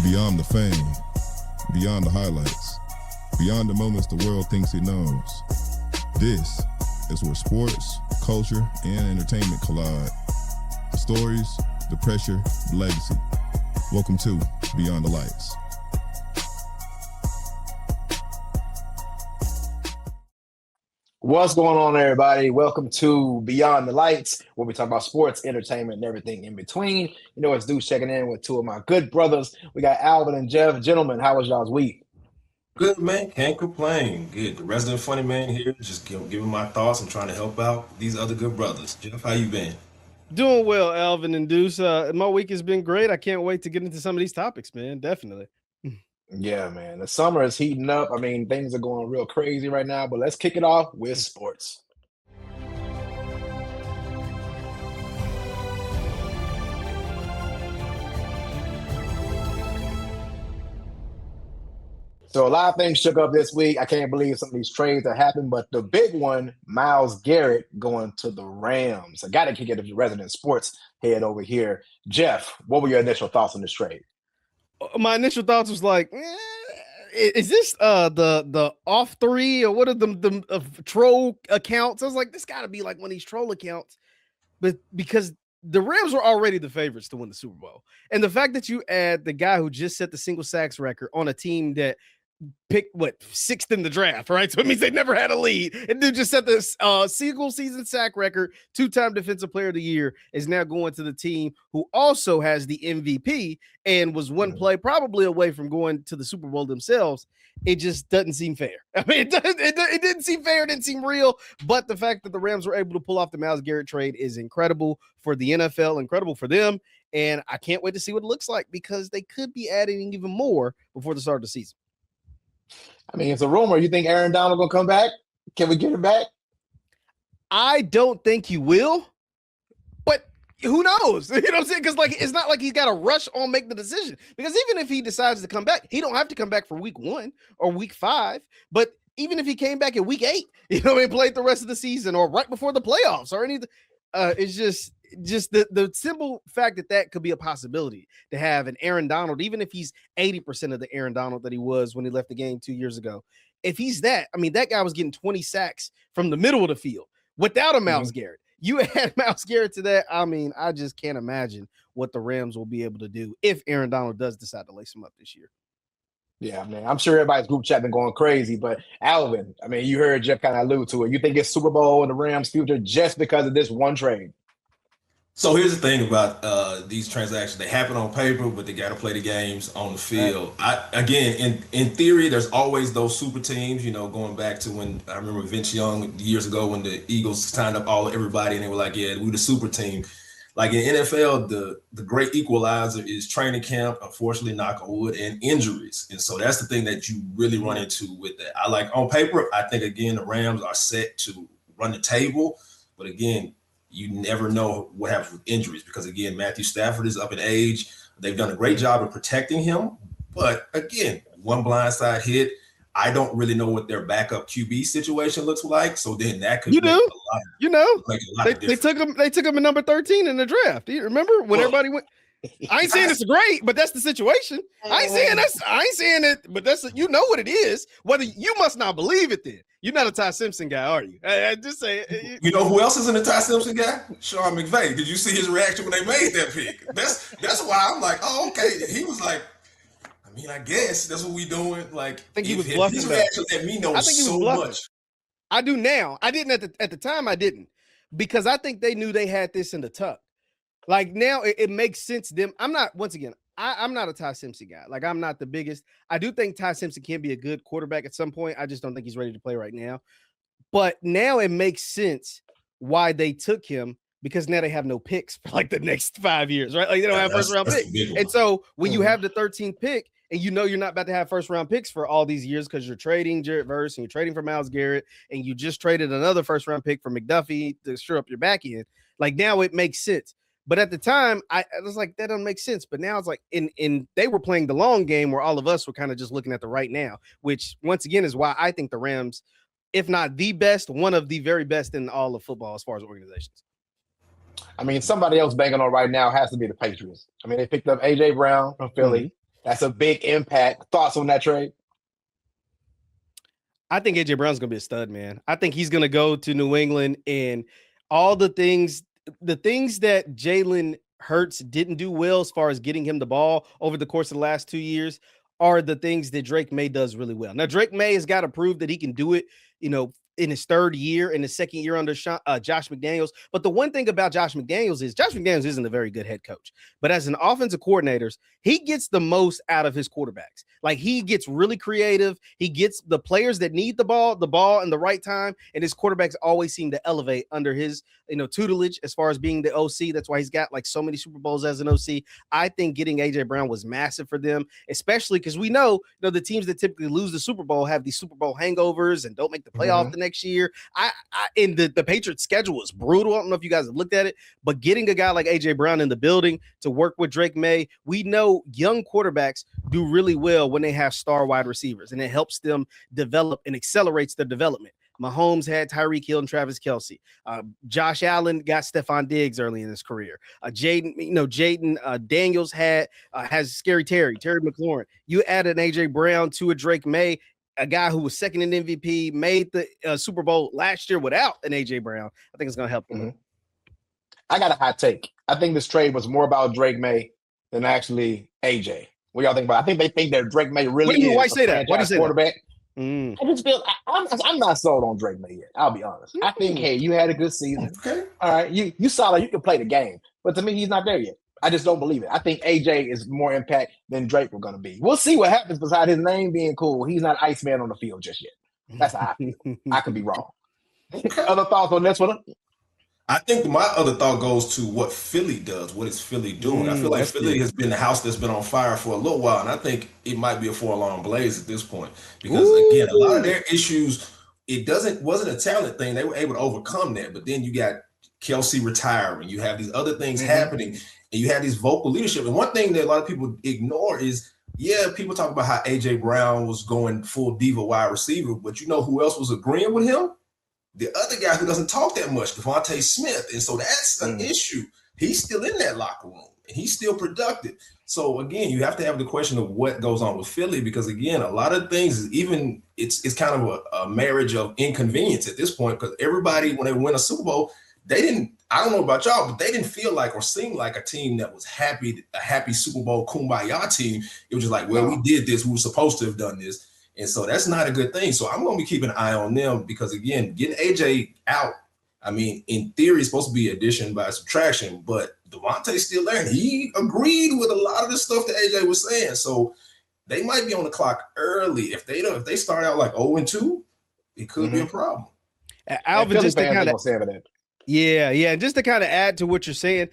Beyond the fame, beyond the highlights, beyond the moments the world thinks it knows. This is where sports, culture, and entertainment collide. The stories, the pressure, the legacy. Welcome to Beyond the Lights. What's going on, everybody? Welcome to Beyond the Lights, where we talk about sports, entertainment, and everything in between. You know, it's Deuce checking in with two of my good brothers. We got Alvin and Jeff. Gentlemen, how was y'all's week? Good, man. Can't complain. Good. The resident funny man here, just giving my thoughts and trying to help out these other good brothers. Jeff, how you been? Doing well, Alvin and Deuce. My week has been great. I can't wait to get into some of these topics, man. Definitely. Yeah, man. The summer is heating up. I mean, things are going real crazy right now, but let's kick it off with sports. So a lot of things shook up this week. I can't believe some of these trades that happened, but the big one, Myles Garrett going to the Rams. I got to kick it to the resident sports head over here. Jeff, what were your initial thoughts on this trade? My initial thoughts was like, is this the off three or what are the troll accounts? I was like, this got to be like one of these troll accounts, but because the Rams were already the favorites to win the Super Bowl, and the fact that you add the guy who just set the single sacks record on a team that picked sixth in the draft, right? So it means they never had a lead. And dude just set this single season sack record, two-time defensive player of the year, is now going to the team who also has the MVP and was one play probably away from going to the Super Bowl themselves. It just doesn't seem fair. I mean, it didn't seem fair. It didn't seem real. But the fact that the Rams were able to pull off the Myles Garrett trade is incredible for the NFL, incredible for them. And I can't wait to see what it looks like because they could be adding even more before the start of the season. I mean, it's a rumor. You think Aaron Donald will come back? Can we get him back? I don't think he will, but who knows? You know what I'm saying? Because it's not like he's got to rush on make the decision. Because even if he decides to come back, he don't have to come back for week 1 or week 5. But even if he came back in week 8, you know, and played the rest of the season or right before the playoffs or anything, it's just the simple fact that could be a possibility to have an Aaron Donald, even if he's 80% of the Aaron Donald that he was when he left the game 2 years ago. If he's that, I mean, that guy was getting 20 sacks from the middle of the field without a Myles Garrett. You add Myles Garrett to that. I mean, I just can't imagine what the Rams will be able to do if Aaron Donald does decide to lace him up this year. Yeah, man. I'm sure everybody's group chat been going crazy, but Alvin, I mean, you heard Jeff kind of allude to it. You think it's Super Bowl in the Rams' future just because of this one trade? So here's the thing about these transactions. They happen on paper, but they got to play the games on the field. In theory, there's always those super teams, you know, going back to when I remember Vince Young years ago when the Eagles signed up everybody and they were like, yeah, we're the super team. Like in NFL, the great equalizer is training camp, unfortunately, knock on wood, and injuries. And so that's the thing that you really run into with that. I like on paper, I think, again, the Rams are set to run the table. But again, you never know what happens with injuries because, again, Matthew Stafford is up in age. They've done a great job of protecting him. But, again, one blindside hit. I don't really know what their backup QB situation looks like. So then that could they took him at number 13 in the draft. Do you remember when everybody went? I ain't saying it's great, but that's the situation. I ain't saying it, but you know what it is. Whether you must not believe it then. You're not a Ty Simpson guy, are you? I just say you know who else isn't a Ty Simpson guy? Sean McVay. Did you see his reaction when they made that pick? That's why I'm like, oh, okay. He was like, I mean, I guess that's what we doing. Like, I think he was bluffing. His reaction let me know so much. I do now. I didn't at the time. I didn't because I think they knew they had this in the tuck. Like now, it makes sense to them. I'm not. Once again, I'm not a Ty Simpson guy. Like I'm not the biggest. I do think Ty Simpson can be a good quarterback at some point. I just don't think he's ready to play right now. But now it makes sense why they took him. Because now they have no picks for like the next 5 years, right? Like they don't have first round picks. And so when you have the 13th pick and you know you're not about to have first round picks for all these years because you're trading Jarrett Verse and you're trading for Myles Garrett and you just traded another first round pick for McDuffie to shore up your back end. Like now it makes sense. But at the time, I was like, that doesn't make sense. But now it's like in they were playing the long game where all of us were kind of just looking at the right now, which once again is why I think the Rams, if not the best, one of the very best in all of football as far as organizations. I mean, somebody else banging on right now has to be the Patriots. I mean, they picked up A.J. Brown from Philly. That's a big impact. Thoughts on that trade? I think AJ Brown's gonna be a stud, man. I think he's gonna go to New England, and all the things that Jalen Hurts didn't do well as far as getting him the ball over the course of the last 2 years are the things that Drake May does really well. Now, Drake May has got to prove that he can do it, in his third year, in his second year under Josh McDaniels. But the one thing about Josh McDaniels is Josh McDaniels isn't a very good head coach. But as an offensive coordinator, he gets the most out of his quarterbacks. Like, he gets really creative. He gets the players that need the ball in the right time. And his quarterbacks always seem to elevate under his, tutelage as far as being the OC. That's why he's got like so many Super Bowls as an OC. I think getting AJ Brown was massive for them, especially because we know, the teams that typically lose the Super Bowl have these Super Bowl hangovers and don't make the playoff the next year. And the Patriots schedule is brutal. I don't know if you guys have looked at it, but getting a guy like AJ Brown in the building to work with Drake May, we know young quarterbacks do really well when they have star wide receivers, and it helps them develop and accelerates their development. Mahomes had Tyreek Hill and Travis Kelce. Josh Allen got Stephon Diggs early in his career. Jaden Daniels has Scary Terry McLaurin. You added AJ Brown to a Drake May, a guy who was second in MVP, made the Super Bowl last year without an AJ Brown. I think it's going to help them. I got a hot take. I think this trade was more about Drake May than actually AJ. What y'all think about it? I think they think that Drake May really is why say that? Why do you say quarterback. that? I just feel I'm not sold on Drake May yet. I'll be honest. I think, hey, you had a good season. Okay. All right, you saw like you can play the game, but to me, he's not there yet. I just don't believe it. I think AJ is more impact than Drake was going to be. We'll see what happens besides his name being cool. He's not Iceman on the field just yet. That's how I feel. I could be wrong. Other thoughts on this one? I think my other thought goes to what Philly does. What is Philly doing? I feel like Philly has been the house that's been on fire for a little while, and I think it might be a four-alarm blaze at this point. Because again, a lot of their issues, wasn't a talent thing. They were able to overcome that, but then you got Kelsey retiring. You have these other things happening, and you have these vocal leadership. And one thing that a lot of people ignore is, people talk about how AJ Brown was going full diva wide receiver, but you know who else was agreeing with him? The other guy who doesn't talk that much, Devontae Smith. And so that's an issue. He's still in that locker room, and he's still productive. So, again, you have to have the question of what goes on with Philly, because, again, a lot of things, it's kind of a marriage of inconvenience at this point, because everybody, when they win a Super Bowl, they didn't – I don't know about y'all, but they didn't feel like or seem like a team that was happy, a happy Super Bowl kumbaya team. It was just like, well, we did this. We were supposed to have done this. And so that's not a good thing. So I'm going to be keeping an eye on them because, again, getting AJ out, I mean, in theory, it's supposed to be addition by subtraction, but Devontae's still there. And he agreed with a lot of the stuff that AJ was saying. So they might be on the clock early. If they start out like 0-2, it could be a problem. Alvin, just to kind of just to kind of add to what you're saying,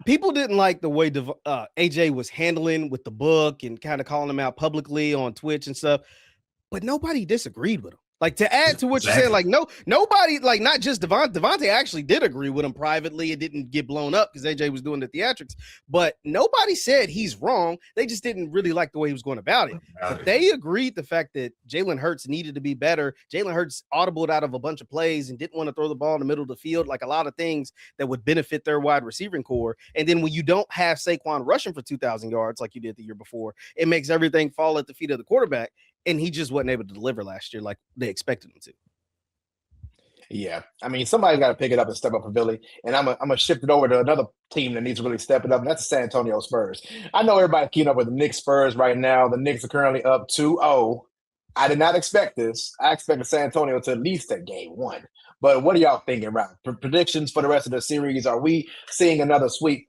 people didn't like the way AJ was handling with the book and kind of calling him out publicly on Twitch and stuff, but nobody disagreed with him. Like, to add to what you're saying, like, nobody, like, not just Devontae actually did agree with him privately. It didn't get blown up because AJ was doing the theatrics, but nobody said he's wrong. They just didn't really like the way he was going about it. But they agreed the fact that Jalen Hurts needed to be better. Jalen Hurts audibled out of a bunch of plays and didn't want to throw the ball in the middle of the field, like a lot of things that would benefit their wide receiving core. And then when you don't have Saquon rushing for 2,000 yards like you did the year before, it makes everything fall at the feet of the quarterback. And he just wasn't able to deliver last year like they expected him to. Yeah. I mean, somebody's got to pick it up and step up for Philly. And I'm going to shift it over to another team that needs to really step it up, and that's the San Antonio Spurs. I know everybody's keeping up with the Knicks Spurs right now. The Knicks are currently up 2-0. I did not expect this. I expected San Antonio to at least at game one. But what are y'all thinking, Rob? Predictions for the rest of the series? Are we seeing another sweep?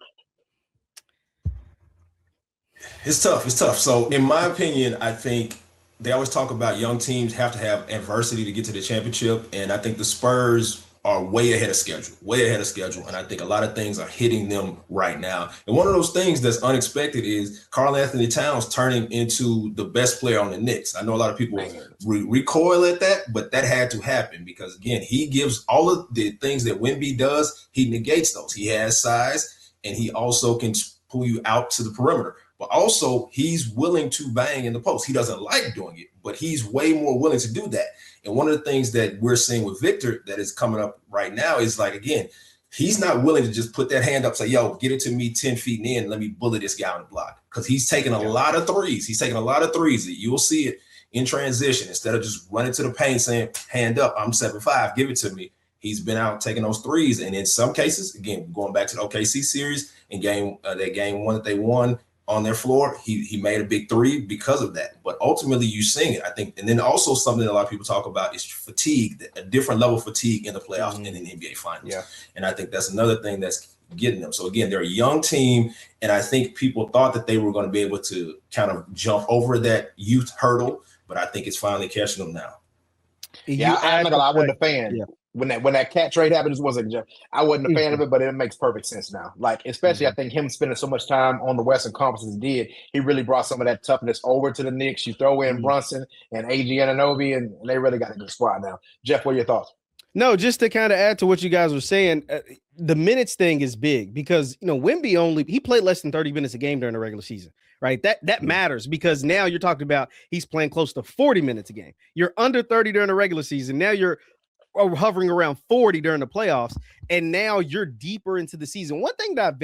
It's tough. So, in my opinion, I think they always talk about young teams have to have adversity to get to the championship. And I think the Spurs are way ahead of schedule. And I think a lot of things are hitting them right now. And one of those things that's unexpected is Karl Anthony Towns turning into the best player on the Knicks. I know a lot of people recoil at that, but that had to happen because, again, he gives all of the things that Wemby does. He negates those. He has size, and he also can pull you out to the perimeter. But also, he's willing to bang in the post. He doesn't like doing it, but he's way more willing to do that. And one of the things that we're seeing with Victor that is coming up right now is, like, again, he's not willing to just put that hand up, say, yo, get it to me 10 feet in, let me bully this guy on the block. Because he's taking a lot of threes. He's taking a lot of threes. You'll see it in transition. Instead of just running to the paint saying, hand up, I'm 7'5", give it to me. He's been out taking those threes. And in some cases, again, going back to the OKC series in that game one that they won on their floor, he made a big three because of that. But ultimately, you sing it, I think. And then also something that a lot of people talk about is fatigue, a different level of fatigue in the playoffs and in the NBA Finals. Yeah. And I think that's another thing that's getting them. So again, they're a young team, and I think people thought that they were going to be able to kind of jump over that youth hurdle, but I think it's finally catching them now. Yeah, I'm not gonna lie, I wasn't a fan. Yeah. When that cat trade happened, I wasn't a fan of it, but it makes perfect sense now. Like, especially I think him spending so much time on the Western Conference as he did, he really brought some of that toughness over to the Knicks. You throw in Brunson and AG Anunoby, and they really got a good squad now. Jeff, what are your thoughts? No, just to kind of add to what you guys were saying, the minutes thing is big because, Wemby he played less than 30 minutes a game during the regular season, right? That matters because now you're talking about he's playing close to 40 minutes a game. You're under 30 during the regular season. Now you're hovering around 40 during the playoffs, and now you're deeper into the season. One thing that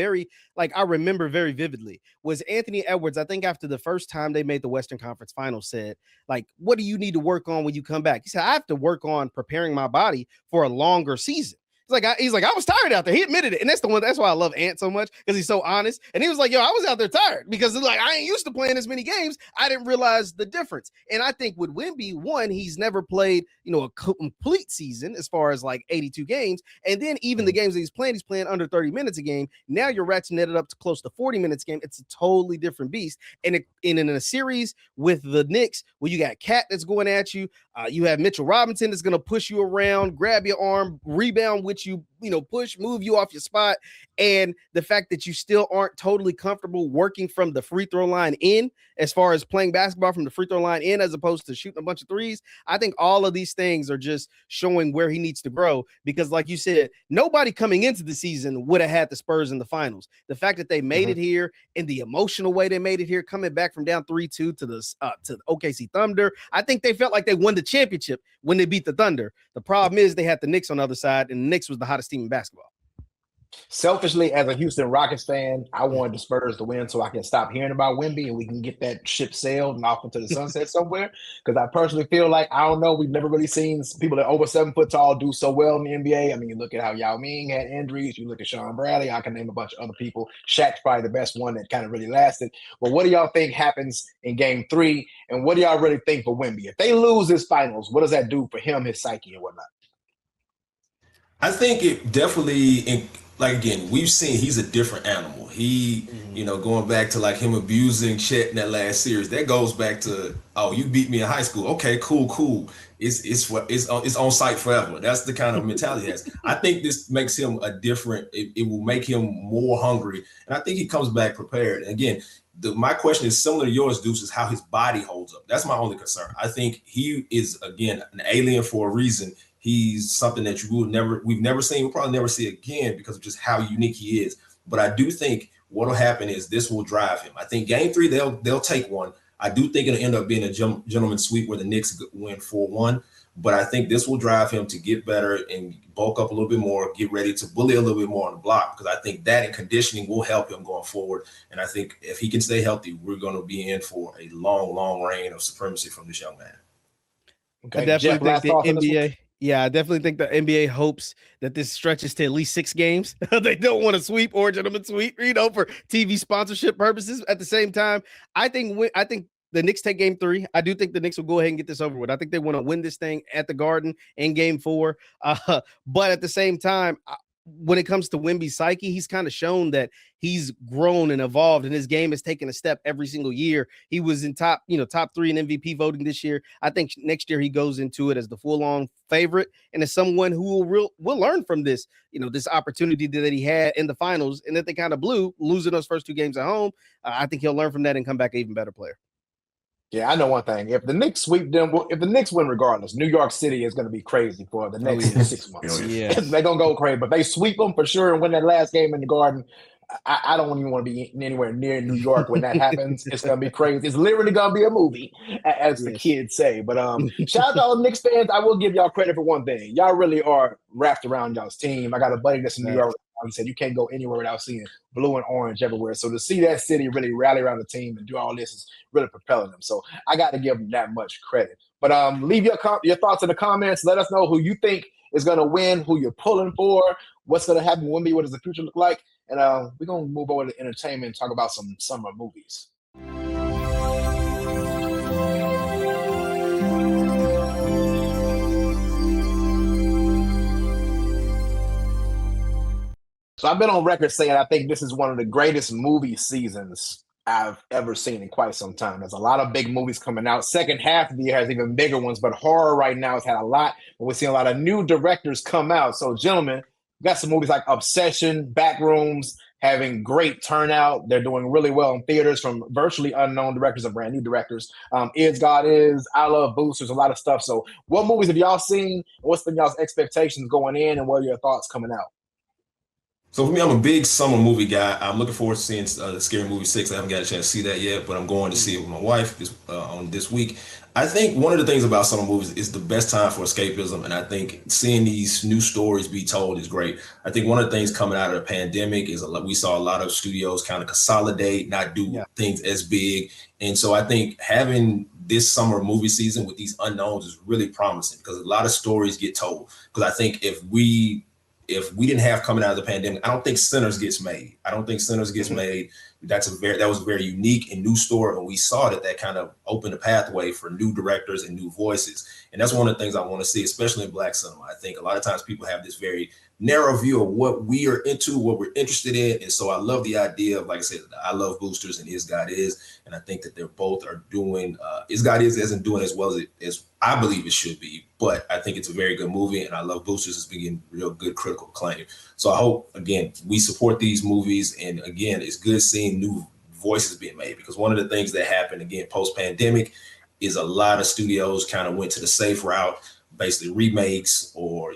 I remember very vividly was Anthony Edwards. I think after the first time they made the Western Conference Finals, said, what do you need to work on when you come back? He said, I have to work on preparing my body for a longer season. He's like, I was tired out there. He admitted it. And that's why I love Ant so much, because he's so honest. And he was like, yo, I was out there tired because I ain't used to playing as many games. I didn't realize the difference. And I think with Wemby, one, he's never played, a complete season as far as 82 games. And then even the games that he's playing under 30 minutes a game. Now you're ratcheting it up to close to 40 minutes a game. It's a totally different beast. And in a series with the Knicks, where you got Cat that's going at you, you have Mitchell Robinson that's going to push you around, grab your arm, rebound with you, push, move you off your spot. And the fact that you still aren't totally comfortable working from the free throw line in, as far as playing basketball from the free throw line in, as opposed to shooting a bunch of threes. I think all of these things are just showing where he needs to grow, because like you said, nobody coming into the season would have had the Spurs in the finals. The fact that they made it here in the emotional way they made it here, coming back from down 3-2 to the OKC Thunder, I think they felt like they won the championship when they beat the Thunder. The problem is they had the Knicks on the other side, and the Knicks was the hottest team in basketball. Selfishly, as a Houston Rockets fan, I wanted the Spurs to win so I can stop hearing about Wemby and we can get that ship sailed and off into the sunset somewhere. Because I personally feel like, I don't know, we've never really seen people that are over 7 foot tall do so well in the NBA. I mean, you look at how Yao Ming had injuries. You look at Sean Bradley. I can name a bunch of other people. Shaq's probably the best one that kind of really lasted. But what do y'all think happens in Game 3? And what do y'all really think for Wemby? If they lose this finals, what does that do for him, his psyche, and whatnot? I think it definitely, again, we've seen he's a different animal. He, going back to him abusing Chet in that last series, that goes back to, oh, you beat me in high school. Okay, cool. It's on site forever. That's the kind of mentality he has. I think this makes him it will make him more hungry. And I think he comes back prepared. And again, my question is similar to yours, Deuce, is how his body holds up. That's my only concern. I think he is, again, an alien for a reason. He's something that we've never seen, we'll probably never see again because of just how unique he is. But I do think what'll happen is this will drive him. I think Game 3, they'll take one. I do think it'll end up being a gentleman's sweep where the Knicks win 4-1. But I think this will drive him to get better and bulk up a little bit more, get ready to bully a little bit more on the block, because I think that and conditioning will help him going forward. And I think if he can stay healthy, we're going to be in for a long, long reign of supremacy from this young man. Okay. I definitely think the NBA. Yeah, I definitely think the NBA hopes that this stretches to at least 6 games. They don't want to sweep or gentleman's sweep, for TV sponsorship purposes. At the same time, I think the Knicks take Game 3. I do think the Knicks will go ahead and get this over with. I think they want to win this thing at the Garden in Game 4. But at the same time, when it comes to Wemby's psyche, he's kind of shown that he's grown and evolved, and his game has taken a step every single year. He was in top 3 in MVP voting this year. I think next year he goes into it as the full-on favorite and as someone who will learn from this, this opportunity that he had in the finals and that they kind of blew, losing those first 2 games at home. I think he'll learn from that and come back an even better player. Yeah, I know one thing. If the Knicks sweep them, if the Knicks win regardless, New York City is going to be crazy for the next 6 months. Yeah. They're going to go crazy. But they sweep them for sure and win that last game in the Garden. I don't even want to be anywhere near New York when that happens. It's gonna be crazy. It's literally gonna be a movie, as the kids say. But shout out to all the Knicks fans. I will give y'all credit for one thing. Y'all really are wrapped around y'all's team. I got a buddy that's in New York. He said you can't go anywhere without seeing blue and orange everywhere. So to see that city really rally around the team and do all this is really propelling them. So I got to give them that much credit. But leave your thoughts in the comments. Let us know who you think is going to win, who you're pulling for, what's going to happen with Wemby, what does the future look like. And we're going to move over to entertainment and talk about some summer movies. So I've been on record saying I think this is one of the greatest movie seasons I've ever seen in quite some time. There's a lot of big movies coming out. Second half of the year has even bigger ones, but horror right now has had a lot. We're seeing a lot of new directors come out. So, gentlemen, we got some movies like Obsession, Backrooms, having great turnout. They're doing really well in theaters from virtually unknown directors and brand new directors. Is God Is, I Love Boosters, a lot of stuff. So what movies have y'all seen? What's been y'all's expectations going in, and what are your thoughts coming out? So for me, I'm a big summer movie guy. I'm looking forward to seeing the Scary Movie 6. I haven't got a chance to see that yet, but I'm going to see it with my wife on this week. I think one of the things about summer movies is the best time for escapism, and I think seeing these new stories be told is great. I think one of the things coming out of the pandemic is we saw a lot of studios kind of consolidate, not do things as big, and so I think having this summer movie season with these unknowns is really promising because a lot of stories get told. Because I think if we didn't have coming out of the pandemic, I don't think Sinners gets made. That was a very unique and new story, and we saw that kind of opened a pathway for new directors and new voices. And that's one of the things I want to see, especially in Black cinema. I think a lot of times people have this very narrow view of what we are into, what we're interested in. And so I love the idea of, like I said, I Love Boosters and Is God Is. And I think that they're both are doing, Is God Is isn't doing as well as I believe it should be, but I think it's a very good movie. And I Love Boosters is getting real good critical acclaim. So I hope, again, we support these movies. And again, it's good seeing new voices being made, because one of the things that happened, again, post-pandemic is a lot of studios kind of went to the safe route, basically remakes or,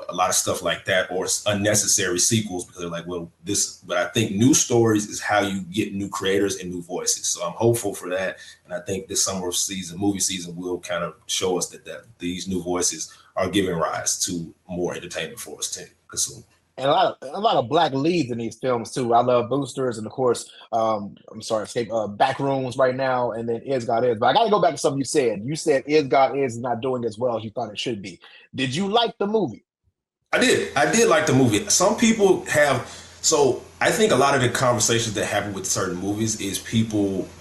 a lot of stuff like that, or unnecessary sequels, because they're like, but I think new stories is how you get new creators and new voices. So I'm hopeful for that. And I think this movie season will kind of show us that these new voices are giving rise to more entertainment for us to consume. And a lot of Black leads in these films too. I Love Boosters, and of course, Backrooms right now, and then Is God Is. But I got to go back to something you said. You said Is God Is not doing as well as you thought it should be. Did you like the movie? I did like the movie. Some people have. So I think a lot of the conversations that happen with certain movies is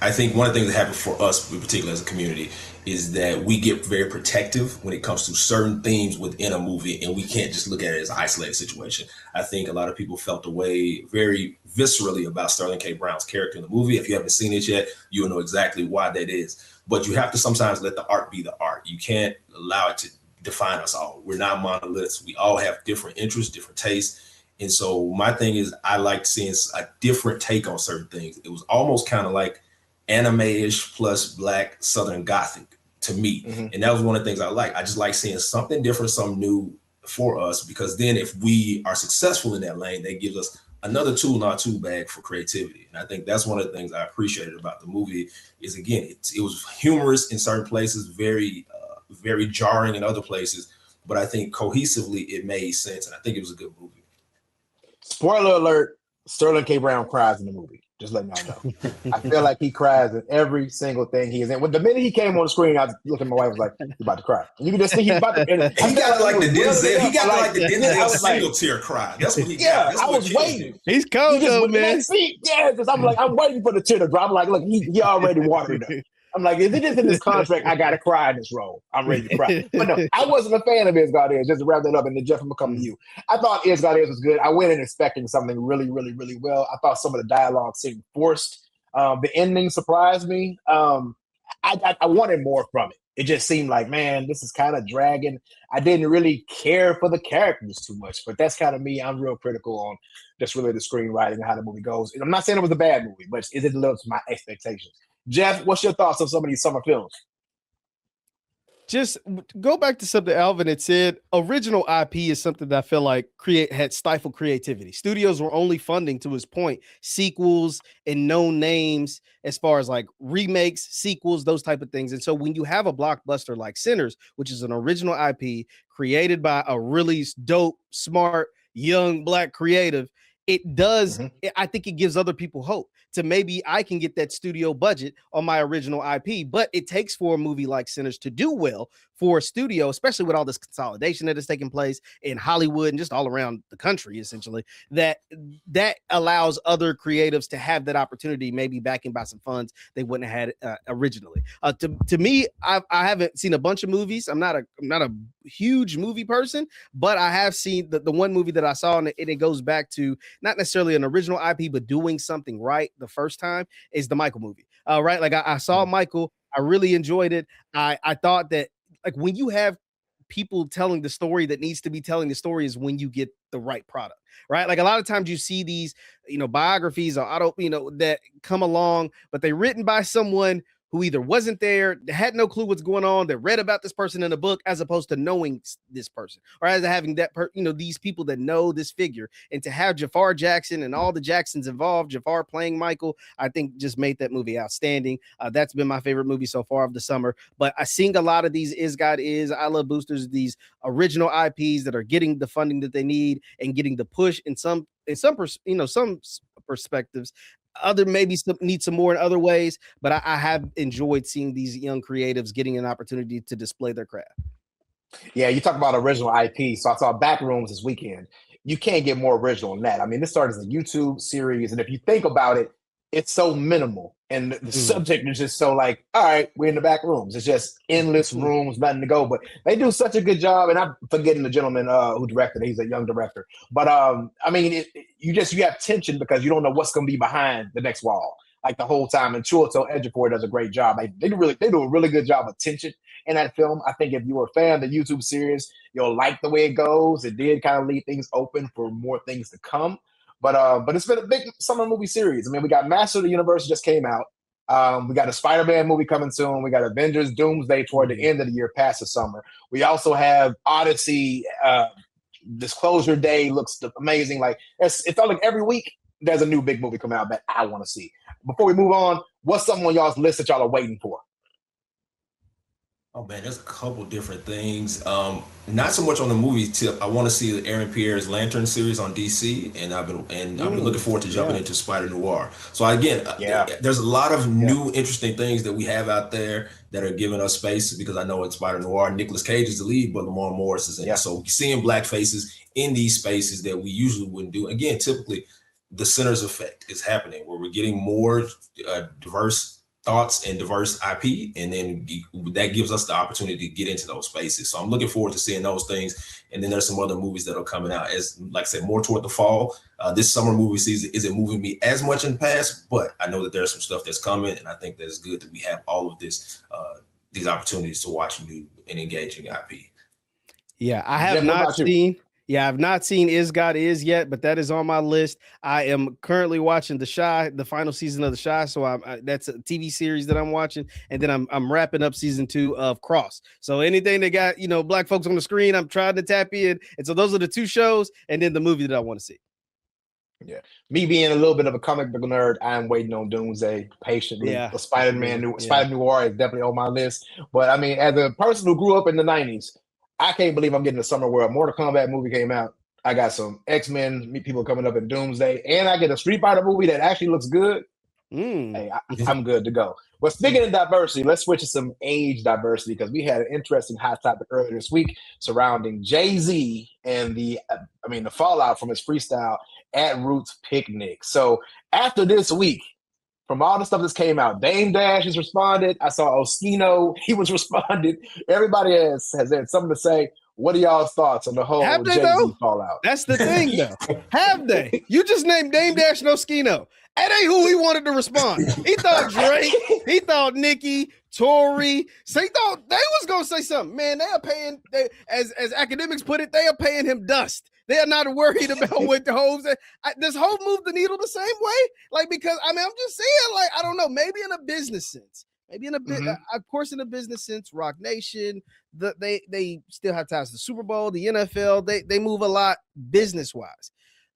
I think one of the things that happens for us, in particular as a community, is that we get very protective when it comes to certain themes within a movie, and we can't just look at it as an isolated situation. I think a lot of people felt the way very viscerally about Sterling K. Brown's character in the movie. If you haven't seen it yet, you'll know exactly why that is. But you have to sometimes let the art be the art. You can't allow it to define us all. We're not monoliths. We all have different interests, different tastes. And so my thing is, I like seeing a different take on certain things. It was almost kind of like anime-ish plus Black Southern Gothic to me. Mm-hmm. And that was one of the things I like. I just like seeing something different, something new for us, because then if we are successful in that lane, that gives us another tool in our tool bag for creativity. And I think that's one of the things I appreciated about the movie is, again, it was humorous in certain places, very jarring in other places, but I think cohesively it made sense, and I think it was a good movie. Spoiler alert, Sterling K. Brown cries in the movie. Just letting y'all know. I feel like he cries in every single thing he is in. When the minute he came on the screen, I was looking at my wife, was like, he's about to cry. And you can just see he's about to. He got like the Denzel single tear cry. That's what he got. Yeah, I was waiting. He's cold though, man. Yeah, because I'm waiting for the tear to drop. I'm like, look, he already watered up. I'm like, if it is in this contract, I got to cry in this role. I'm ready to cry. But no, I wasn't a fan of Is God Is, just to wrap that up, and then Jeff, I'm coming to you. I thought Is God Is was good. I went in expecting something really, really, really well. I thought some of the dialogue seemed forced. The ending surprised me. I wanted more from it. It just seemed like, man, this is kind of dragging. I didn't really care for the characters too much, but that's kind of me. I'm real critical on just really the screenwriting and how the movie goes. And I'm not saying it was a bad movie, but is it lived to my expectations? Jeff, what's your thoughts on some of these summer films? just go back to something Alvin had said. Original IP is something that I feel like had stifled creativity. Studios were only funding, to his point, sequels and known names as far as like remakes, sequels, those type of things. And so when you have a blockbuster like Sinners, which is an original IP created by a really dope, smart, young Black creative, it does. I think it gives other people hope to maybe I can get that studio budget on my original IP. But it takes for a movie like Sinners to do well for a studio, especially with all this consolidation that is taking place in Hollywood and just all around the country, essentially, that allows other creatives to have that opportunity, maybe backing by some funds they wouldn't have had originally. To me, I haven't seen a bunch of movies. I'm not a huge movie person, but I have seen the one movie that I saw, and it goes back to not necessarily an original IP, but doing something right the first time, is the Michael movie. Right? Like I saw Michael, I really enjoyed it. I thought that, like, when you have people telling the story that needs to be telling the story is when you get the right product, right? Like a lot of times you see these, biographies or that come along, but they're written by someone who either wasn't there, had no clue what's going on, that read about this person in a book, as opposed to knowing this person, or as having that, these people that know this figure. And to have Jafar Jackson and all the Jacksons involved, Jafar playing Michael, I think just made that movie outstanding. That's been my favorite movie so far of the summer. But I sing a lot of these Is God Is, I Love Boosters, these original IPs that are getting the funding that they need and getting the push in some perspectives. Other maybe need some more in other ways, but I have enjoyed seeing these young creatives getting an opportunity to display their craft. Yeah, you talk about original IP. So I saw Backrooms this weekend. You can't get more original than that. I mean, this started as a YouTube series, and if you think about it, it's so minimal, and the subject is just so like, all right, we're in the back rooms. It's just endless rooms, nothing to go. But they do such a good job, and I'm forgetting the gentleman who directed it. He's a young director. But I mean, you have tension because you don't know what's going to be behind the next wall, like the whole time. And Chiwetel Ejiofor does a great job. They do a really good job of tension in that film. I think if you were a fan of the YouTube series, you'll like the way it goes. It did kind of leave things open for more things to come. But it's been a big summer movie series. I mean, we got Master of the Universe just came out. We got a Spider-Man movie coming soon. We got Avengers Doomsday toward the end of the year, past the summer. We also have Odyssey. Disclosure Day looks amazing. Like it felt like every week there's a new big movie coming out that I want to see. Before we move on, what's something on y'all's list that y'all are waiting for? Oh man, there's a couple different things. Not so much on the movie tip. I want to see Aaron Pierre's Lantern series on DC, and I've been looking forward to jumping into Spider Noir. So again, there's a lot of new interesting things that we have out there that are giving us space, because I know in Spider Noir, Nicolas Cage is the lead, but Lamar Morris is in it. So seeing Black faces in these spaces that we usually wouldn't do. Again, typically the Sinners effect is happening, where we're getting more diverse thoughts and diverse IP, and then that gives us the opportunity to get into those spaces. So I'm looking forward to seeing those things. And then there's some other movies that are coming out, as like I said, more toward the fall. This summer movie season isn't moving me as much in the past, but I know that there's some stuff that's coming, and I think that it's good that we have all of this, these opportunities to watch new and engaging IP. Yeah, I have not seen. Yeah, I've not seen Is God Is yet, but that is on my list. I am currently watching the final season of The Chi. So that's a TV series that I'm watching, and then I'm wrapping up season 2 of Cross. So anything that got Black folks on the screen, I'm trying to tap in. And so those are the 2 shows, and then the movie that I want to see. Yeah, me being a little bit of a comic book nerd, I'm waiting on Doomsday patiently. Yeah, the Spider Noir is definitely on my list. But I mean, as a person who grew up in the '90s. I can't believe I'm getting a summer where a Mortal Kombat movie came out. I got some X-Men people coming up in Doomsday, and I get a Street Fighter movie that actually looks good. Hey, I'm good to go. But speaking of diversity, let's switch to some age diversity, because we had an interesting hot topic earlier this week surrounding Jay-Z and the fallout from his freestyle at Roots Picnic. So after this week, from all the stuff that's came out, Dame Dash has responded. I saw Oskino, he was responded. Everybody has had something to say. What are y'all's thoughts on the whole Jay-Z fallout? That's the thing, though. Have they? You just named Dame Dash and Oskino. That ain't who he wanted to respond. He thought Drake, he thought Nicki, Tory. So he thought they was going to say something. Man, they are paying, as academics put it, they are paying him dust. They are not worried about what the Hov said. Does Hov move the needle the same way? Like, because, I'm just saying, like, I don't know, maybe in a business sense. Maybe in a bit, of course, in a business sense, Rock Nation, they still have ties to the Super Bowl, the NFL. They move a lot business wise,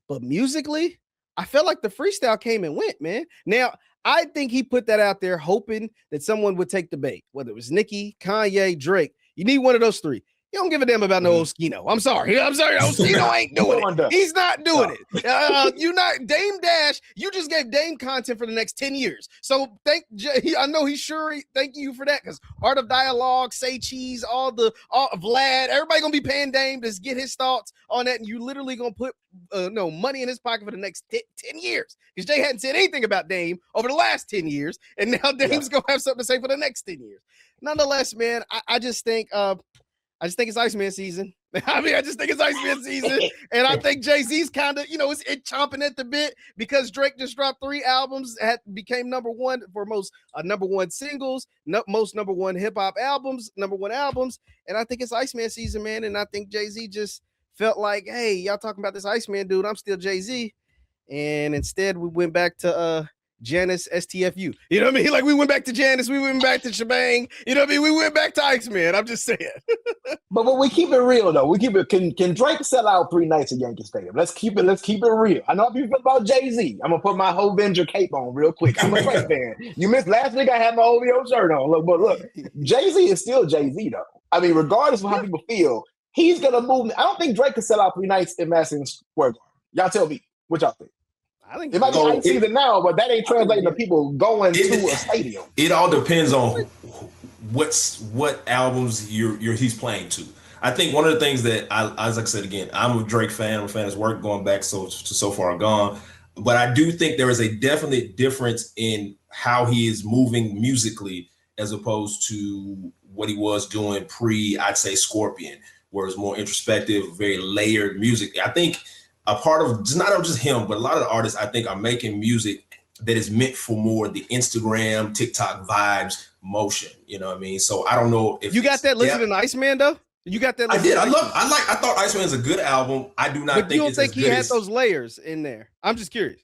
but musically, I felt like the freestyle came and went, man. Now I think he put that out there, hoping that someone would take the bait, whether it was Nicki, Kanye, Drake. You need one of those three. You don't give a damn about no Oskino. I'm sorry. Oskino ain't doing it. He's not doing it. You're not Dame Dash. You just gave Dame content for the next 10 years. So I know he's sure thank you for that, because Art of Dialogue, Say Cheese, all Vlad, everybody gonna be paying Dame to get his thoughts on that, and you literally gonna put money in his pocket for the next 10 years, because Jay hadn't said anything about Dame over the last 10 years, and now Dame's gonna have something to say for the next 10 years. Nonetheless, man, I just think it's Iceman season. I just think it's Iceman season. And I think Jay-Z's kind of, it's chomping at the bit, because Drake just dropped 3 albums, became number one for most number one singles, most number one hip hop albums, number one albums. And I think it's Iceman season, man. And I think Jay-Z just felt like, hey, y'all talking about this Iceman dude, I'm still Jay-Z. And instead we went back to Janice STFU. You know what I mean? Like, we went back to Janice, we went back to Shebang. You know what I mean? We went back to Iceman. I'm just saying. But we keep it real though. We keep it. Can Drake sell out 3 nights at Yankee Stadium? Let's keep it real. I know how you feel about Jay-Z. I'm gonna put my whole Avenger cape on real quick. I'm a Drake fan. You missed last week. I had my OVO shirt on. Look, Jay-Z is still Jay-Z though. I mean, regardless of how people feel, he's gonna move. I don't think Drake can sell out 3 nights in Madison Square Garden. Y'all tell me what y'all think. I think it might be ice season now, but that ain't translating to people going to a stadium. It all depends on what albums he's playing to. I think one of the things that as I said again, I'm a Drake fan. I'm a fan of his work going back so far gone. But I do think there is a definite difference in how he is moving musically as opposed to what he was doing I'd say Scorpion, where it's more introspective, very layered music. I think a part of not just him, but a lot of the artists I think are making music that is meant for more the Instagram, TikTok vibes, motion. You know what I mean? So I don't know if you got that listening to Iceman though. You got that. I did. I thought Iceman's a good album. I do not think. You don't think he had those layers in there? I'm just curious.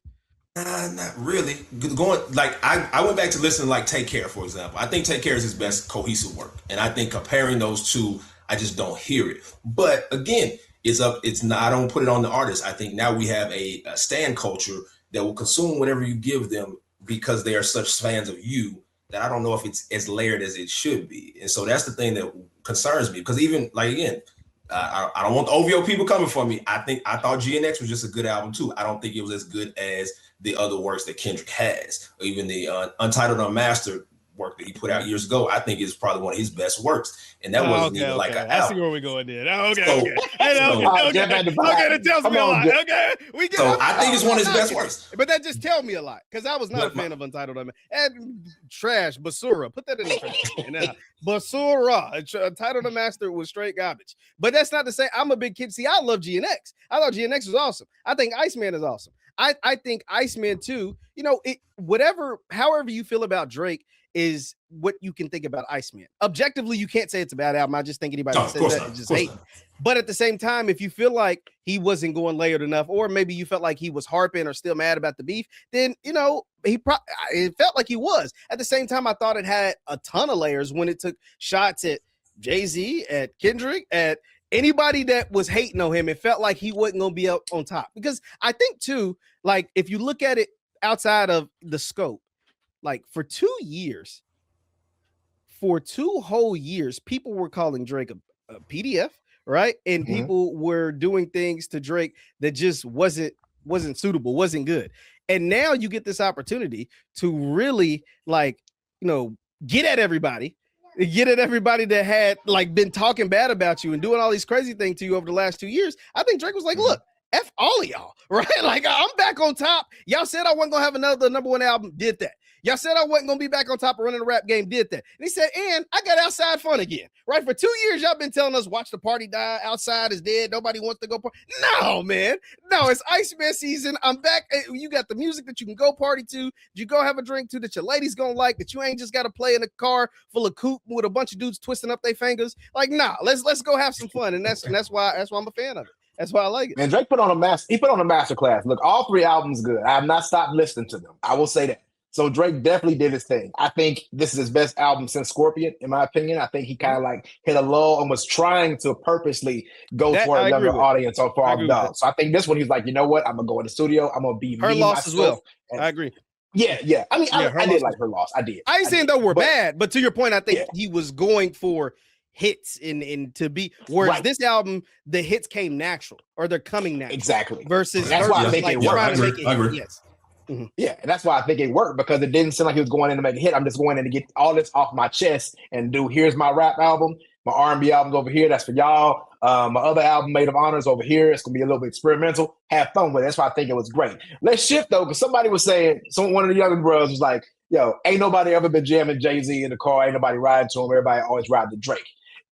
Not really. I went back to listen to Take Care, for example. I think Take Care is his best cohesive work, and I think comparing those two, I just don't hear it. But again, it's not. I don't put it on the artist. I think now we have a stan culture that will consume whatever you give them because they are such fans of you that I don't know if it's as layered as it should be. And so that's the thing that concerns me, because even I don't want the OVO people coming for me. I thought GNX was just a good album too. I don't think it was as good as the other works that Kendrick has, or even the Untitled Unmastered work that he put out years ago. I think is probably one of his best works, and that wasn't even like an album. I see where we're going there. Okay. That tells me a lot. Okay, I think it's one of his best works. But that just tells me a lot, because I was not a fan of Untitled Unmastered. And trash, Basura. Put that in the trash. Basura. Untitled Unmastered was straight garbage. But that's not to say I'm a big kid. See, I love GNX. I thought GNX was awesome. I think Iceman is awesome. I think Iceman too. However you feel about Drake is what you can think about Iceman. Objectively, you can't say it's a bad album. I just think anybody that says that is just hate. But at the same time, if you feel like he wasn't going layered enough, or maybe you felt like he was harping or still mad about the beef, then it felt like he was. At the same time, I thought it had a ton of layers when it took shots at Jay-Z, at Kendrick, at anybody that was hating on him. It felt like he wasn't going to be up on top, because I think too, if you look at it outside of the scope, for 2 whole years, people were calling Drake a PDF, right? And people were doing things to Drake that just wasn't suitable, wasn't good. And now you get this opportunity to really get at everybody that had been talking bad about you and doing all these crazy things to you over the last 2 years. I think Drake was like, look, F all of y'all, right? I'm back on top. Y'all said I wasn't gonna have another number one album, did that. Y'all said I wasn't gonna be back on top of running the rap game, did that. And he said, and I got outside fun again, right? For 2 years, y'all been telling us, watch the party die, outside is dead, nobody wants to go party. No, man. No, it's Iceman season. I'm back. You got the music that you can go party to, you go have a drink to, that your lady's gonna like, that you ain't just gotta play in a car full of coupe with a bunch of dudes twisting up their fingers. Let's go have some fun. And that's why I'm a fan of it. That's why I like it. Man, Drake put on a master class. Look, all 3 albums good. I have not stopped listening to them. I will say that. So Drake definitely did his thing. I think this is his best album since Scorpion, in my opinion. I think he kind of like hit a lull and was trying to purposely go That for I a agree younger with. audience on I Far agree with Dog. So I think this one, he's like, you know what? I'm going to go in the studio. I'm going to be Her me, loss myself. as well. And I agree. yeah. I mean, Yeah, I did like her loss. I did. I ain't saying though we're But- bad, but to your point, I think Yeah. he was going for hits in to be. Whereas Right. this album, the hits came natural, or they're coming natural. Exactly. Versus, And that's why I versus think like it worked. trying to make it. I agree. Yes. Yeah, and that's why I think it worked, because it didn't seem like he was going in to make a hit. I'm just going in to get all this off my chest and do, here's my rap album, my R&B album's over here, that's for y'all. My other album, Maid of Honors, over here. It's going to be a little bit experimental. Have fun with it. That's why I think it was great. Let's shift, though, because somebody was saying, one of the younger brothers was like, yo, ain't nobody ever been jamming Jay-Z in the car. Ain't nobody riding to him. Everybody always ride to Drake.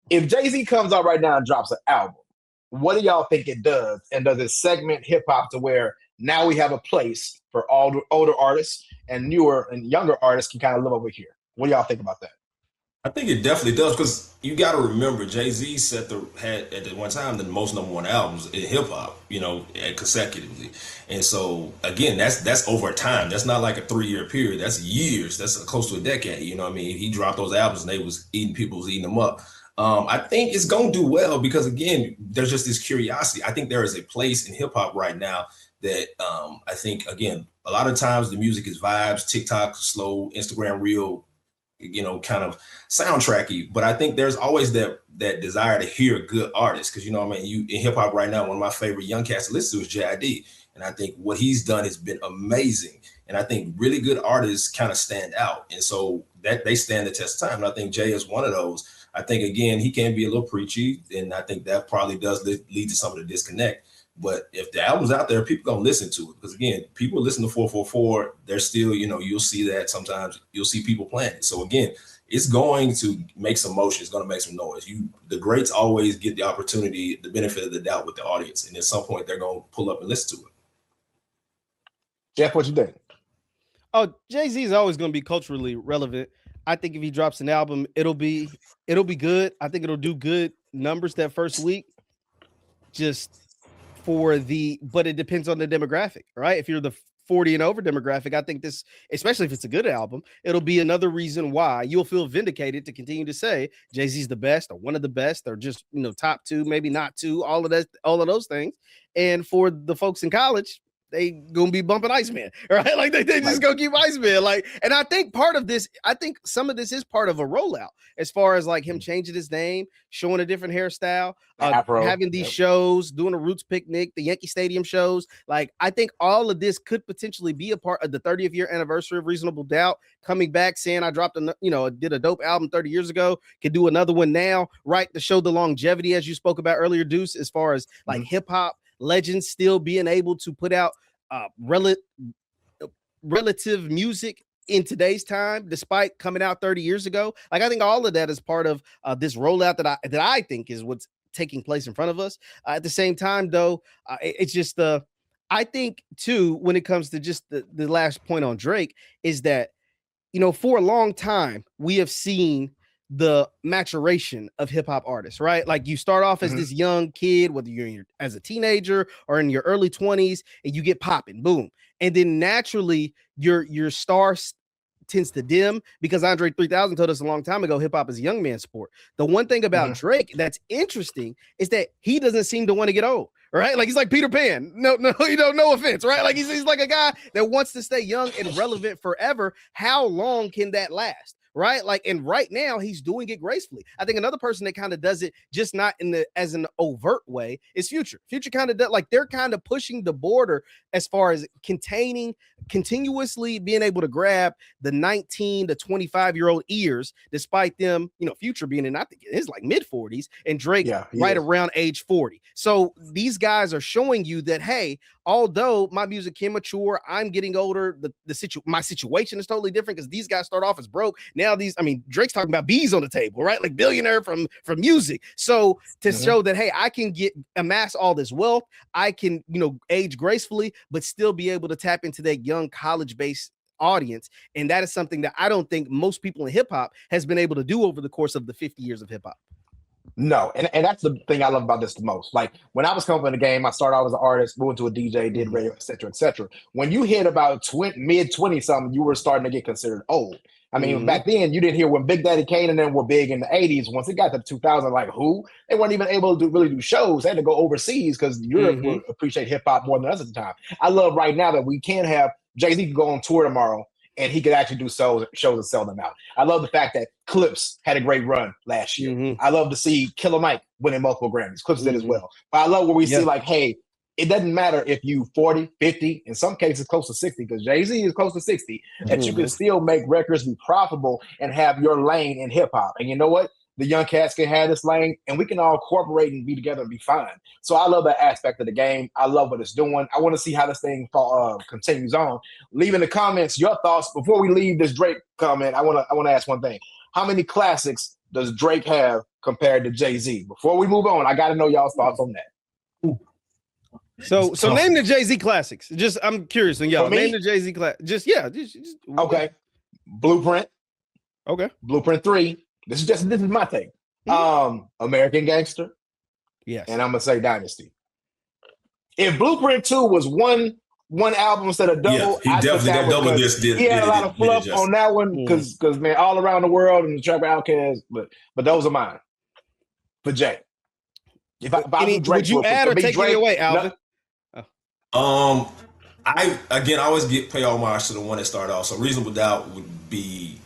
If Jay-Z comes out right now and drops an album, what do y'all think it does? And does it segment hip-hop to where now we have a place for all the older artists and newer and younger artists can kind of live over here? What do y'all think about that? I think it definitely does, because you got to remember Jay-Z had at the one time the most #1 albums in hip hop, consecutively, and so again that's over time. That's not like a 3-year period. That's years. That's close to a decade. You know what I mean? He dropped those albums and people was eating them up. I think it's gonna do well because again, there's just this curiosity. I think there is a place in hip hop right now that I think again a lot of times the music is vibes, TikTok, slow, Instagram reel, kind of soundtracky, but I think there's always that desire to hear good artists, because you in hip hop right now, one of my favorite young cats to listen to is J.I.D., and I think what he's done has been amazing, and I think really good artists kind of stand out, and so that they stand the test of time, and I think Jay is one of those. I think again he can be a little preachy, and I think that probably does lead to some of the disconnect. But if the album's out there, people gonna listen to it, because again, people listen to 444. They're still, you'll see that sometimes you'll see people playing it. So again, it's going to make some motion. It's going to make some noise. The greats always get the opportunity, the benefit of the doubt with the audience, and at some point they're gonna pull up and listen to it. Jeff, what you think? Oh, Jay-Z is always going to be culturally relevant. I think if he drops an album, it'll be good. I think it'll do good numbers that first week. But it depends on the demographic, right? If you're the 40 and over demographic, I think this, especially if it's a good album, it'll be another reason why you'll feel vindicated to continue to say Jay-Z's the best or one of the best or just, top two, maybe not two, all of those things. And for the folks in college, they gonna be bumping Iceman, right? Like they just gonna keep Iceman. And I think some of this is part of a rollout, as far as like him changing his name, showing a different hairstyle, having these shows, doing a Roots picnic, the Yankee Stadium shows. Like I think all of this could potentially be a part of the 30th year anniversary of Reasonable Doubt, coming back saying I dropped did a dope album 30 years ago, could do another one now, right? To show the longevity, as you spoke about earlier, Deuce, as far as like hip hop legends still being able to put out relative music in today's time, despite coming out 30 years ago. Like I think all of that is part of this rollout that I think is what's taking place in front of us. At the same time, though, it's just I think too, when it comes to just the last point on Drake, is that for a long time we have seen the maturation of hip hop artists, right? Like you start off as this young kid, whether you're as a teenager or in your early 20s, and you get popping, boom. And then naturally your star tends to dim, because Andre 3000 told us a long time ago, hip hop is a young man's sport. The one thing about Drake that's interesting is that he doesn't seem to want to get old, right? Like he's like Peter Pan. No offense, right? Like he's like a guy that wants to stay young and relevant forever. How long can that last? Right. Like, and right now he's doing it gracefully. I think another person that kind of does it, just not as an overt way, is Future. Future kind of does, like they're kind of pushing the border as far as continuously being able to grab the 19 to 25-year-old ears, despite them, Future being in, I think it's like mid 40s, and Drake around age 40. So these guys are showing you that, hey, although my music can mature, I'm getting older, my situation is totally different, because these guys start off as broke. Now Drake's talking about bees on the table, right? Like billionaire from music. So to show that, hey, I can amass all this wealth, I can, age gracefully, but still be able to tap into that young college-based audience. And that is something that I don't think most people in hip hop has been able to do over the course of the 50 years of hip hop. No, and that's the thing I love about this the most. Like when I was coming from the game, I started out as an artist, moved to a DJ, did radio, et cetera, et cetera. When you hit about mid 20 something, you were starting to get considered old. I mean, back then you didn't hear when Big Daddy Kane and them were big in the 80s. Once it got to 2000, like who? They weren't even able to really do shows. They had to go overseas because Europe would appreciate hip hop more than us at the time. I love right now that we can have Jay-Z could go on tour tomorrow and he could actually do shows and sell them out. I love the fact that Clips had a great run last year. I love to see Killer Mike winning multiple Grammys. Clips did as well. But I love where we see like, hey, it doesn't matter if you 40, 50, in some cases close to 60, because Jay-Z is close to 60, that you can still make records, be profitable, and have your lane in hip-hop. And you know what? The young cats can have this lane, and we can all cooperate and be together and be fine. So I love that aspect of the game. I love what it's doing. I want to see how this thing continues on. Leave in the comments your thoughts. Before we leave this Drake comment, I want to ask one thing. How many classics does Drake have compared to Jay-Z? Before we move on, I got to know y'all's thoughts on that. So name the Jay-Z classics. Just I'm curious on y'all. Name the Jay-Z class. Just okay. Blueprint. Okay. Blueprint 3. This is my thing. American Gangster. Yes. And I'm gonna say Dynasty. If Blueprint 2 was one album instead of double, he definitely that double disc did. He had a lot of fluff on that one because man, all around the world and the Trapper Outkast, but those are mine. For Jay. Would you add or take it away, Alvin? I always pay homage to the one that started off. So Reasonable Doubt would be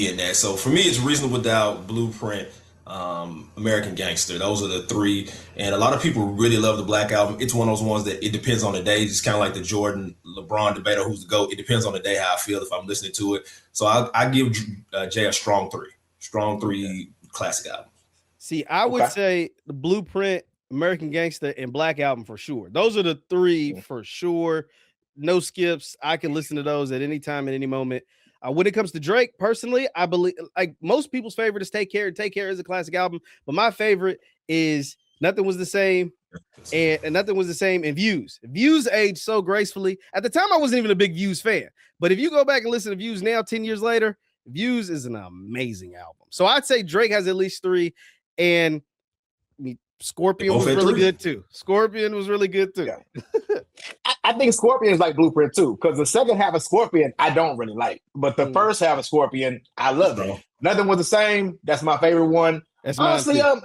in that. So for me, it's Reasonable Doubt, Blueprint, American Gangster. Those are the three. And a lot of people really love the Black Album. It's one of those ones that it depends on the day. It's kind of like the Jordan LeBron debate on who's the GOAT. It depends on the day how I feel if I'm listening to it. So I give Jay a strong three classic album. See, I would say the Blueprint, American Gangster, and Black Album for sure. Those are the three for sure. No skips. I can listen to those at any time, at any moment. When it comes to Drake, personally, I believe like most people's favorite is Take Care. Take Care is a classic album, but my favorite is Nothing Was the Same, and Nothing Was the Same, and Views. Views aged so gracefully. At the time, I wasn't even a big Views fan, but if you go back and listen to Views now, 10 years later, Views is an amazing album. So I'd say Drake has at least three, and Scorpion was really good too. Scorpion was really good too. Yeah. I think Scorpion is like Blueprint too, because the second half of Scorpion I don't really like, but the first half of Scorpion I love it. Nothing Was the Same. That's my favorite one. That's honestly, I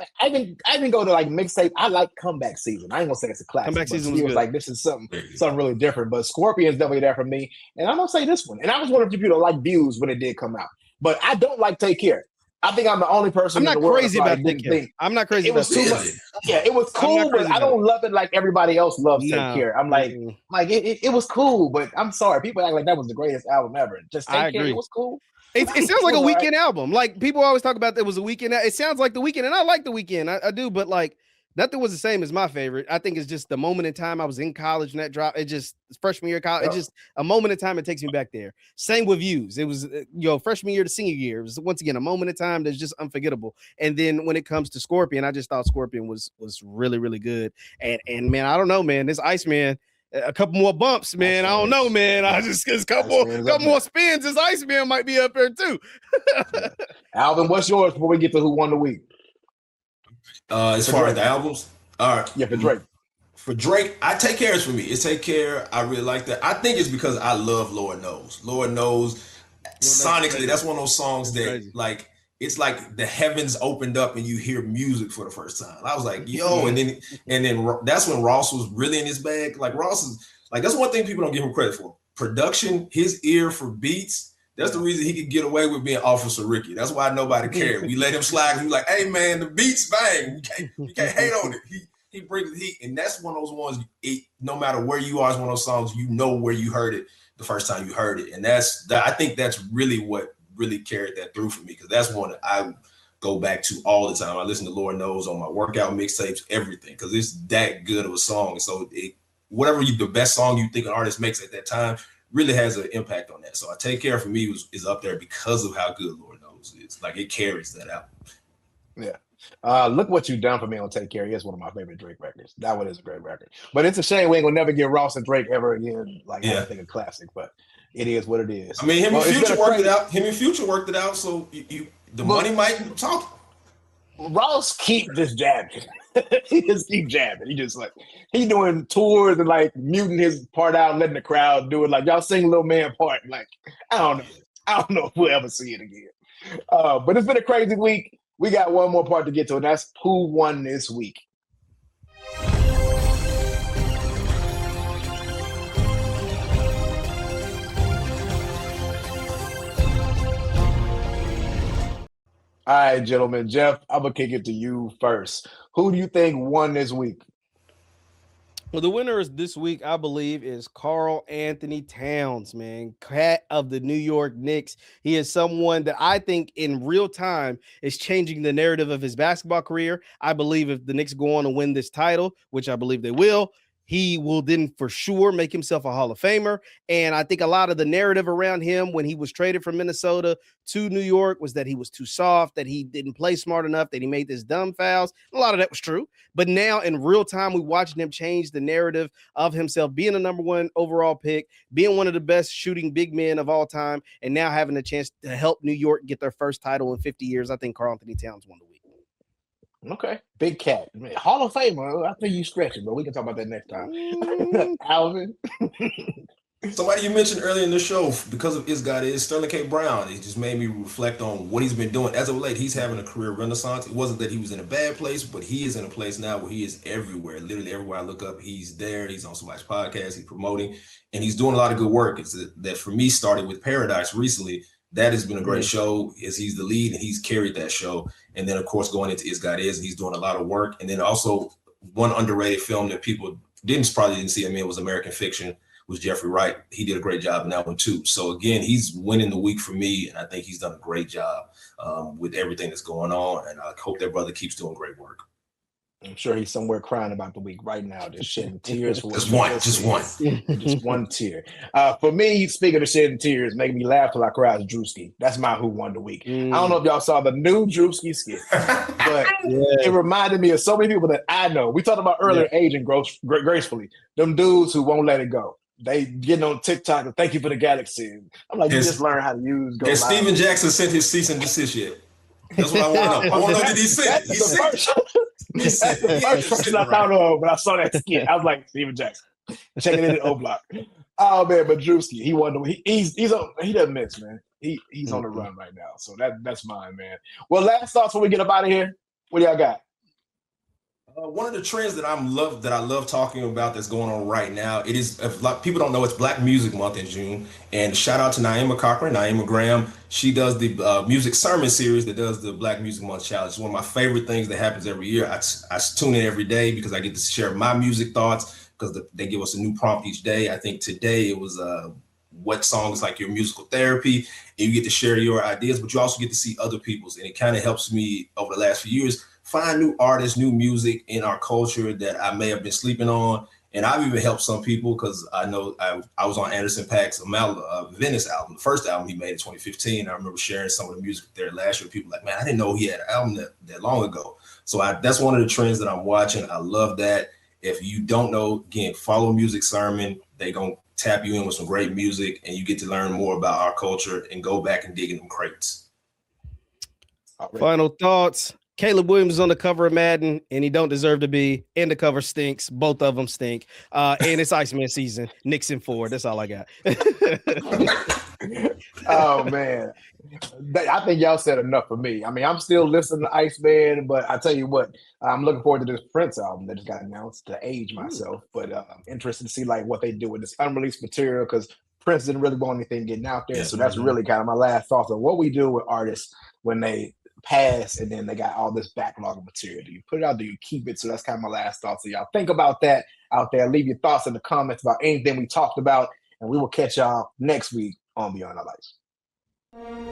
even go to like mixtape. I like Comeback Season. I ain't gonna say it's a classic. Comeback Season was good. Like this is something really different. But Scorpion is definitely there for me, and I'm gonna say this one. And I was one of the people that like Views when it did come out, but I don't like Take Care. I think I'm the only person. I'm not crazy about Take Care. I'm not crazy. It was too much. Yeah, it was cool, but I don't love it like everybody else loves Take Care. I'm like it was cool, but I'm sorry, people act like that was the greatest album ever. Just Take Care, it was cool. It sounds like a Weekend album. Like people always talk about that was a Weekend. It sounds like the Weekend, and I like the Weekend. I do, but like Nothing Was the Same as my favorite. I think it's just the moment in time I was in college and that drop. It just freshman year of college. It's just a moment in time. It takes me back there. Same with Views. It was freshman year to senior year. It was once again a moment in time that's just unforgettable. And then when it comes to Scorpion, I just thought Scorpion was really really good. And man, I don't know, man. This Iceman, a couple more bumps, man. I don't know, man. I just a couple more spins. This Iceman might be up there too. Alvin, what's yours before we get to who won the week? As far as the albums, all right. Yeah, for Drake. For Drake, I Take Care is for me. It's Take Care. I really like that. I think it's because I love Lord Knows. Lord Knows, sonically, that's one of those songs that like it's like the heavens opened up and you hear music for the first time. I was like, yo, and then that's when Ross was really in his bag. Like Ross is like that's one thing people don't give him credit for. Production, his ear for beats. That's the reason he could get away with being Officer Ricky. That's why nobody cared. We let him slide. He was like, hey, man, the beats bang. You can't hate on it. He brings the heat. And that's one of those ones, no matter where you are, it's one of those songs, you know where you heard it the first time you heard it. And I think that's really what really carried that through for me, because that's one that I go back to all the time. I listen to Lord Knows on my workout mixtapes, everything, because it's that good of a song. So the best song you think an artist makes at that time, really has an impact on that. So I Take Care for me is up there because of how good Lord Knows is. Like it carries that out. Yeah. Look What You Done For Me on Take Care. It's one of my favorite Drake records. That one is a great record. But it's a shame we ain't gonna never get Ross and Drake ever again. Like I think a classic, but it is what it is. I mean, him and Future worked it out. So the money might talk. Ross keep just jabbing. He just keep jabbing. He just like he doing tours and like muting his part out, and letting the crowd do it. Like y'all sing Little Man part. Like I don't know. I don't know if we'll ever see it again. But it's been a crazy week. We got one more part to get to, and that's who won this week. All right, gentlemen. Jeff, I'm going to kick it to you first. Who do you think won this week? Well, the winner is this week, I believe, is Karl Anthony Towns, man. Cat of the New York Knicks. He is someone that I think in real time is changing the narrative of his basketball career. I believe if the Knicks go on to win this title, which I believe they will, he will then for sure make himself a Hall of Famer. And I think a lot of the narrative around him when he was traded from Minnesota to New York was that he was too soft, that he didn't play smart enough, that he made this dumb fouls. A lot of that was true. But now in real time, we're watching him change the narrative of himself being a number one overall pick, being one of the best shooting big men of all time, and now having a chance to help New York get their first title in 50 years. I think Karl Anthony Towns won the week. Okay. Big cat. Hall of Famer. I think you stretching, but we can talk about that next time. Alvin. Somebody you mentioned earlier in the show, because of his guy, is Sterling K. Brown. It just made me reflect on what he's been doing. As of late, he's having a career renaissance. It wasn't that he was in a bad place, but he is in a place now where he is everywhere. Literally everywhere I look up, he's there. He's on somebody's podcast. He's promoting, and he's doing a lot of good work. It's that for me started with Paradise recently. That has been a great show. As he's the lead, and he's carried that show. And then, of course, going into Is God Is, and he's doing a lot of work. And then also one underrated film that people probably didn't see him in was American Fiction. Was Jeffery Light. He did a great job in that one too. So again, he's winning the week for me, and I think he's done a great job with everything that's going on. And I hope that brother keeps doing great work. I'm sure he's somewhere crying about the week right now, just shedding tears. For just one tear. For me, speaking of shedding tears, making me laugh till I cry is Drewski. That's my who won the week. I don't know if y'all saw the new Drewski skit, but it reminded me of so many people that I know. We talked about earlier aging gracefully. Them dudes who won't let it go. They getting on TikTok and thank you for the galaxy. I'm like, you just learn how to use Go Live. Steven Jackson sent his cease and desist yet. That's what I want to know. I want to know did he send it. That's the first person I thought of when I saw that skit. I was like, Steven Jackson. Checking in at O Block. Oh man, but Drewski, he won. He doesn't miss, man. He's on the run right now. So that's mine, man. Well, last thoughts before we get up out of here. What do y'all got? One of the trends that I love talking about that's going on right now, it is, if people don't know, it's Black Music Month in June. And shout out to Naima Cochran, Naima Graham. She does the music sermon series that does the Black Music Month Challenge. It's one of my favorite things that happens every year. I tune in every day because I get to share my music thoughts because they give us a new prompt each day. I think today it was what song is like your musical therapy, and you get to share your ideas, but you also get to see other people's. And it kind of helps me over the last few years find new artists, new music in our culture that I may have been sleeping on. And I've even helped some people because I know I was on Anderson .Paak's Venice album, the first album he made in 2015. I remember sharing some of the music there last year. People like, man, I didn't know he had an album that long ago. So that's one of the trends that I'm watching. I love that. If you don't know, again, follow Music Sermon. They gonna tap you in with some great music, and you get to learn more about our culture and go back and dig in them crates. Final thoughts. Caleb Williams is on the cover of Madden, and he don't deserve to be. And the cover stinks. Both of them stink. And it's Iceman season. Nixon 4. That's all I got. Oh, man. I think y'all said enough for me. I mean, I'm still listening to Iceman, but I tell you what, I'm looking forward to this Prince album that just got announced to age myself. But I'm interested to see like what they do with this unreleased material because Prince didn't really want anything getting out there. So that's really kind of my last thoughts on what we do with artists when they pass and then they got all this backlog of material. Do you put it out? Do you keep it? So that's kind of my last thoughts. So y'all think about that out there. Leave your thoughts in the comments about anything we talked about, and we will catch y'all next week on Beyond the Lights.